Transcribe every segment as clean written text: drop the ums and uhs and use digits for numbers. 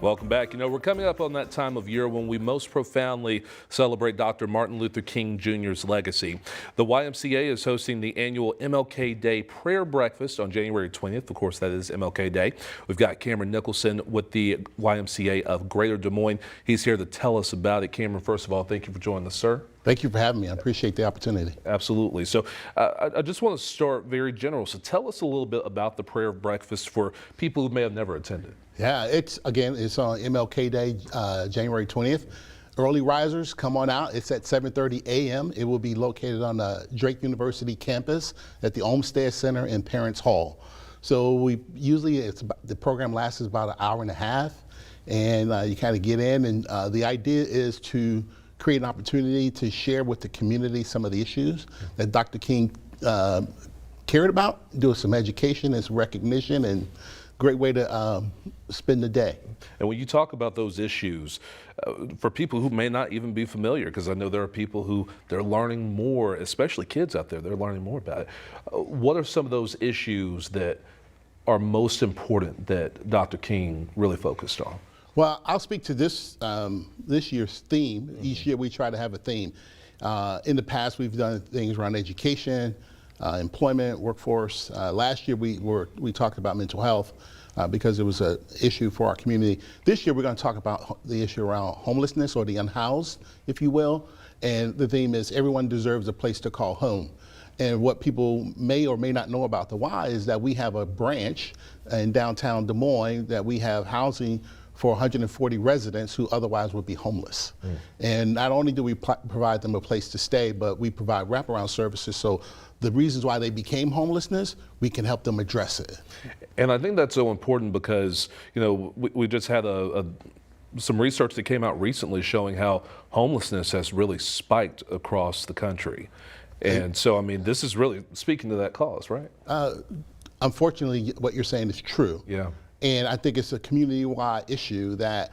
Welcome back. You know, we're coming up on that time of year when we most profoundly celebrate Dr. Martin Luther King Jr.'s legacy. The YMCA is hosting the annual MLK Day Prayer Breakfast on January 20th. Of course, that is MLK Day. We've got Cameron Nicholson with the YMCA of Greater Des Moines. He's here to tell us about it. Cameron, first of all, thank you for joining us, sir. Thank you for having me. I appreciate the opportunity. Absolutely. So I just want to start very general. So tell us a little bit about the prayer breakfast for people who may have never attended. Yeah, it's on MLK Day, January 20th. Early risers, come on out. It's at 7:30 a.m. It will be located on the Drake University campus at the Olmsted Center in Parents Hall. So the program lasts about an hour and a half, and you kind of get in, and the idea is to create an opportunity to share with the community some of the issues that Dr. King cared about, do some education and some recognition, and great way to spend the day. And when you talk about those issues, for people who may not even be familiar, because I know there are people who they're learning more, especially kids out there, they're learning more about it. What are some of those issues that are most important that Dr. King really focused on? Well, I'll speak to this year's theme. Each year we try to have a theme. In the past, we've done things around education, employment, workforce. Last year we talked about mental health because it was an issue for our community. This year we're going to talk about the issue around homelessness, or the unhoused, if you will. And the theme is everyone deserves a place to call home. And what people may or may not know about the Y is that we have a branch in downtown Des Moines that we have housing for 140 residents who otherwise would be homeless. And not only do we provide them a place to stay, but we provide wraparound services, so the reasons why they became homelessness, we can help them address it. And I think that's so important because, you know, we just had some research that came out recently showing how homelessness has really spiked across the country. And so, I mean, this is really speaking to that cause, right? Unfortunately, what you're saying is true. Yeah. And I think it's a community-wide issue that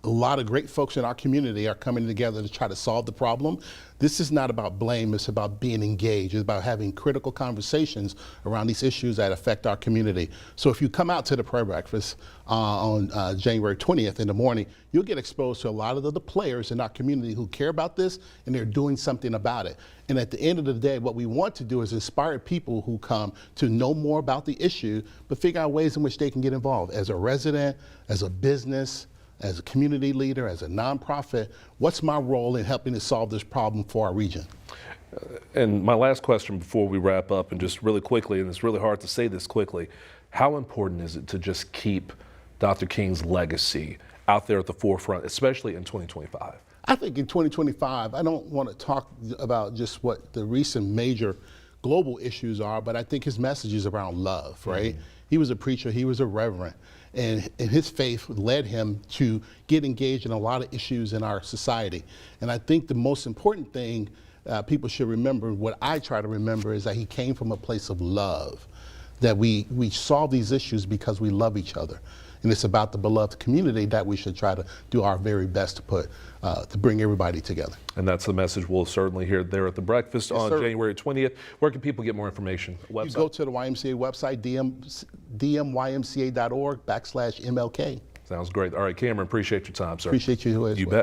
a lot of great folks in our community are coming together to try to solve the problem. This is not about blame, it's about being engaged. It's about having critical conversations around these issues that affect our community. So if you come out to the prayer breakfast on January 20th in the morning, you'll get exposed to a lot of the players in our community who care about this, and they're doing something about it. And at the end of the day, what we want to do is inspire people who come to know more about the issue, but figure out ways in which they can get involved. As a resident, as a business, as a community leader, as a nonprofit, what's my role in helping to solve this problem for our region? And my last question before we wrap up, and just really quickly, and it's really hard to say this quickly, how important is it to just keep Dr. King's legacy out there at the forefront, especially in 2025? I think in 2025, I don't want to talk about just what the recent major global issues are, but I think his message is around love, right? He was a preacher, he was a reverend, and his faith led him to get engaged in a lot of issues in our society. And I think the most important thing people should remember, what I try to remember, is that he came from a place of love, that we solve these issues because we love each other. And it's about the beloved community that we should try to do our very best to put, to bring everybody together. And that's the message we'll certainly hear there at the breakfast on January 20th. Where can people get more information? You go to the YMCA website, dmymca.org/MLK. Sounds great. All right, Cameron, appreciate your time, sir. Appreciate you as well. You bet.